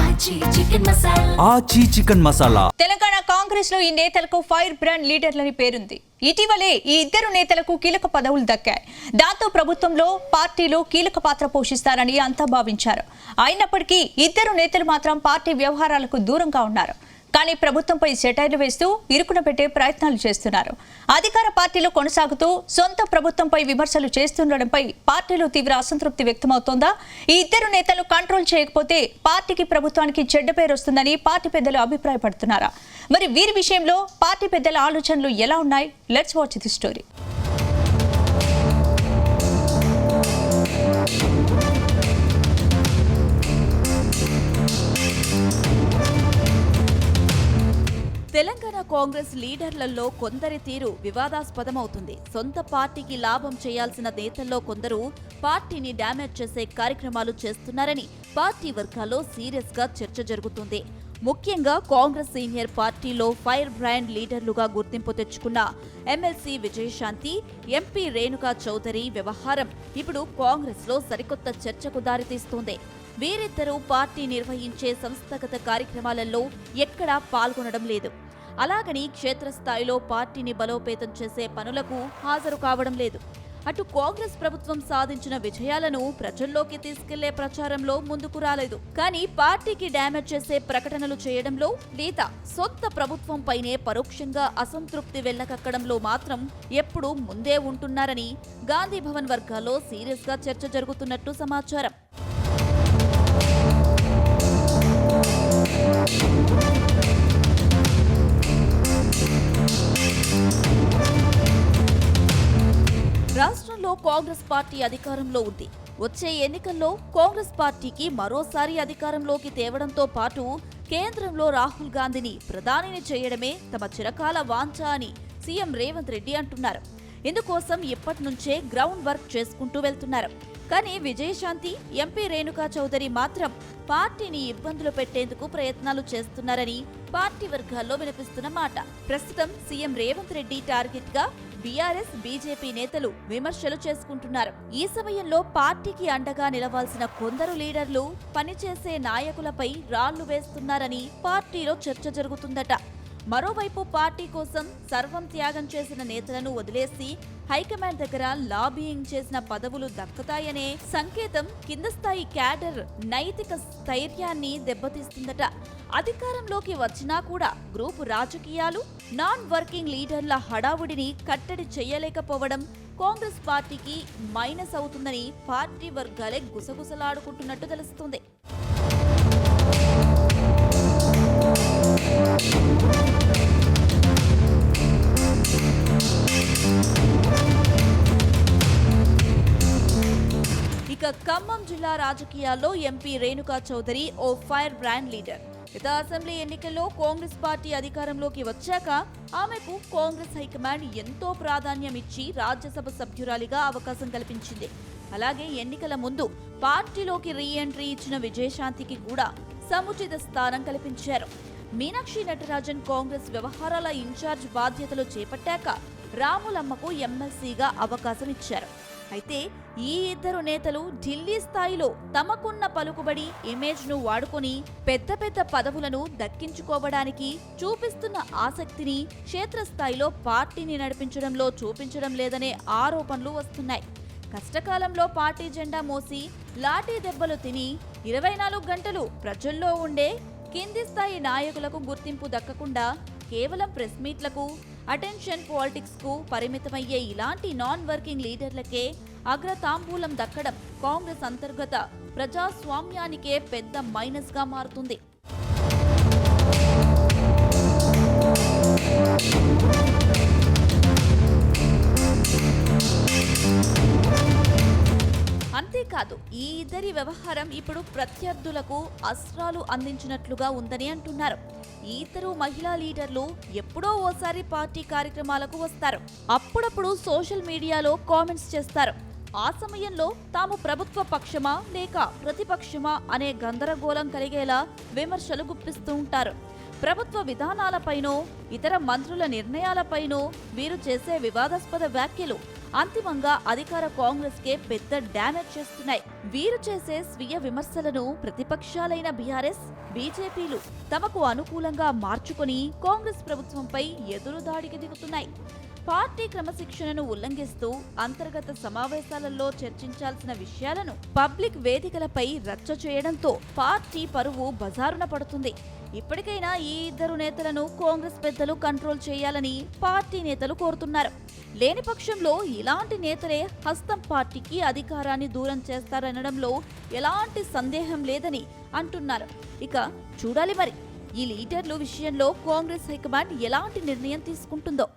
ఆచి చికెన్ మసాలా. తెలంగాణ కాంగ్రెస్ లో ఈ నేతలకు ఫైర్ బ్రాండ్ లీడర్లని పేరుంది. ఇటీవలే ఈ ఇద్దరు నేతలకు కీలక పదవులు దక్కాయి. దాంతో ప్రభుత్వంలో పార్టీలో కీలక పాత్ర పోషిస్తారని అంతా భావించారు. అయినప్పటికీ ఇద్దరు నేతలు మాత్రం పార్టీ వ్యవహారాలకు దూరంగా ఉన్నారు. కానీ ప్రభుత్వంపై సెటైర్లు వేస్తూ ఇరుకున పెట్టే ప్రయత్నాలు చేస్తున్నారు. అధికార పార్టీలో కొనసాగుతూ సొంత ప్రభుత్వంపై విమర్శలు చేస్తుండడంపై పార్టీలో తీవ్ర అసంతృప్తి వ్యక్తమవుతోందా? ఈ ఇద్దరు నేతలు కంట్రోల్ చేయకపోతే పార్టీకి ప్రభుత్వానికి చెడ్డ పేరు వస్తుందని పార్టీ పెద్దలు అభిప్రాయపడుతున్నారా? మరి వీరి విషయంలో పార్టీ పెద్దల ఆలోచనలు ఎలా ఉన్నాయి? Let's watch the story. Telangana Congress లీడర్లలో కొందరి తీరు వివాదాస్పదమవుతుంది. సొంత పార్టీకి లాభం చేయాల్సిన నేతల్లో కొందరు పార్టీని డ్యామేజ్ చేసే కార్యక్రమాలు చేస్తున్నారని పార్టీ వర్గాల్లో సీరియస్ గా చర్చ జరుగుతుంది. ముఖ్యంగా కాంగ్రెస్ సీనియర్ పార్టీలో ఫైర్ బ్రాండ్ లీడర్లుగా గుర్తింపు తెచ్చుకున్న ఎమ్మెల్సీ విజయశాంతి, ఎంపీ రేణుకా చౌదరి వ్యవహారం ఇప్పుడు కాంగ్రెస్ లో సరికొత్త చర్చకు దారితీస్తోంది. వీరిద్దరూ పార్టీ నిర్వహించే సంస్థాగత కార్యక్రమాలలో ఎక్కడా పాల్గొనడం లేదు. అలాగని క్షేత్రస్థాయిలో పార్టీని బలోపేతం చేసే పనులకు హాజరు కావడం లేదు. అటు కాంగ్రెస్ ప్రభుత్వం సాధించిన విజయాలను ప్రజల్లోకి తీసుకెళ్లే ప్రచారంలో ముందుకు రాలేదు. కానీ పార్టీకి డ్యామేజ్ చేసే ప్రకటనలు చేయడంలో లేదా సొంత ప్రభుత్వంపైనే పరోక్షంగా అసంతృప్తి వెళ్లకక్కడంలో మాత్రం ఎప్పుడూ ముందే ఉంటున్నారని గాంధీ భవన్ వర్గాల్లో సీరియస్ గా చర్చ జరుగుతున్నట్టు సమాచారం. రాష్ట్రంలో కాంగ్రెస్ పార్టీ అధికారంలో ఉంది. వచ్చే ఎన్నికల్లో కాంగ్రెస్ పార్టీకి మరోసారి అధికారంలోకి తేవడంతో పాటు కేంద్రంలో రాహుల్ గాంధీని ప్రధానిని చేయడమే తమ చిరకాల వాంఛ అని సీఎం రేవంత్ రెడ్డి అంటున్నారు. ఇందుకోసం ఇప్పటి నుంచే గ్రౌండ్ వర్క్ చేసుకుంటూ వెళ్తున్నారు. కానీ విజయశాంతి, ఎంపీ రేణుకా చౌదరి మాత్రం పార్టీని ఇబ్బందులు పెట్టేందుకు ప్రయత్నాలు చేస్తున్నారని పార్టీ వర్గాల్లో వినిపిస్తున్న మాట. ప్రస్తుతం సీఎం రేవంత్ రెడ్డి టార్గెట్ గా బీఆర్ఎస్, బీజేపీ నేతలు విమర్శలు చేసుకుంటున్నారు. ఈ సమయంలో పార్టీకి అండగా నిలవాల్సిన కొందరు లీడర్లు పనిచేసే నాయకులపై రాళ్లు వేస్తున్నారని పార్టీలో చర్చ జరుగుతుందట. మరోవైపు పార్టీ కోసం సర్వం త్యాగం చేసిన నేతలను వదిలేసి హైకమాండ్ దగ్గర లాబియింగ్ చేసిన పదవులు దక్కుతాయనే సంకేతం కింద స్థాయి క్యాడర్ నైతిక స్థైర్యాన్ని దెబ్బతీస్తుందట. అధికారంలోకి వచ్చినా కూడా గ్రూపు రాజకీయాలు, నాన్ వర్కింగ్ లీడర్ల హడావుడిని కట్టడి చేయలేకపోవడం కాంగ్రెస్ పార్టీకి మైనస్ అవుతుందని పార్టీ వర్గాలే గుసగుసలాడుకుంటున్నట్టు తెలుస్తుంది. ఇక ఖమ్మం జిల్లా రాజకీయాల్లో ఎంపీ రేణుకా చౌదరి ఓ ఫైర్ బ్రాండ్ లీడర్. గత అసెంబ్లీ ఎన్నికల్లో కాంగ్రెస్ పార్టీ అధికారంలోకి వచ్చాక ఆమెకు కాంగ్రెస్ హైకమాండ్ ఎంతో ప్రాధాన్యం ఇచ్చి రాజ్యసభ సభ్యురాలిగా అవకాశం కల్పించింది. అలాగే ఎన్నికల ముందు పార్టీలోకి రీ ఎంట్రీ ఇచ్చిన విజయశాంతికి కూడా సముచిత స్థానం కల్పించారు. మీనాక్షి నటరాజన్ కాంగ్రెస్ వ్యవహారాల ఇన్ఛార్జ్ బాధ్యతలు చేపట్టాక రాములమ్మకు ఎమ్మెల్సీగా అవకాశం ఇచ్చారు. అయితే ఈ ఇద్దరు నేతలు ఢిల్లీ స్థాయిలో తమకున్న పలుకుబడి, ఇమేజ్ ను వాడుకొని పెద్ద పెద్ద పదవులను దక్కించుకోవడానికి చూపిస్తున్న ఆసక్తిని క్షేత్రస్థాయిలో పార్టీని నడిపించడంలో చూపించడం లేదనే ఆరోపణలు వస్తున్నాయి. కష్టకాలంలో పార్టీ జెండా మోసి లాఠీ దెబ్బలు తిని 24 గంటలు ప్రజల్లో ఉండే కింది స్థాయి నాయకులకు గుర్తింపు దక్కకుండా కేవలం ప్రెస్ మీట్లకు, అటెన్షన్ పాలిటిక్స్ కు పరిమితమయ్యే ఇలాంటి నాన్ వర్కింగ్ లీడర్లకే అగ్రతాంబూలం దక్కడం కాంగ్రెస్ అంతర్గత ప్రజాస్వామ్యానికే పెద్ద మైనస్ గా మారుతుంది. అంతేకాదు ఈ ఇద్దరి వ్యవహారం ఇప్పుడు ప్రత్యర్థులకు అస్త్రాలు అందించినట్లుగా ఉందని అంటున్నారు. ఈ ఇద్దరు మహిళా లీడర్లు ఎప్పుడో ఓసారి పార్టీ కార్యక్రమాలకు వస్తారు. అప్పుడప్పుడు సోషల్ మీడియాలో కామెంట్స్ చేస్తారు. ఆ సమయంలో తాము ప్రభుత్వ పక్షమా లేక ప్రతిపక్షమా అనే గందరగోళం కలిగేలా విమర్శలు గుప్పిస్తూ ఉంటారు. ప్రభుత్వ విధానాలపైనో ఇతర మంత్రుల నిర్ణయాలపైనో వీరు చేసే వివాదాస్పద వ్యాఖ్యలు అంతిమంగా అధికార కాంగ్రెస్ కే పెద్ద డ్యామేజ్ చేస్తున్నాయి. వీరు చేసే స్వీయ విమర్శలను ప్రతిపక్షాలైన బీఆర్ఎస్, బీజేపీలు తమకు అనుకూలంగా మార్చుకొని కాంగ్రెస్ ప్రభుత్వంపై ఎదురుదాడికి దిగుతున్నాయి. పార్టీ క్రమశిక్షణను ఉల్లంఘిస్తూ అంతర్గత సమావేశాలలో చర్చించాల్సిన విషయాలను పబ్లిక్ వేదికలపై రచ్చ చేయడంతో పార్టీ పరువు బజారున పడుతుంది. ఇప్పటికైనా ఈ ఇద్దరు నేతలను కాంగ్రెస్ పెద్దలు కంట్రోల్ చేయాలని పార్టీ నేతలు కోరుతున్నారు. లేని పక్షంలో ఇలాంటి నేతలే హస్తం పార్టీకి అధికారాన్ని దూరం చేస్తారనడంలో ఎలాంటి సందేహం లేదని అంటున్నారు. ఇక చూడాలి మరి ఈ లీడర్లు విషయంలో కాంగ్రెస్ హైకమాండ్ ఎలాంటి నిర్ణయం తీసుకుంటుందో.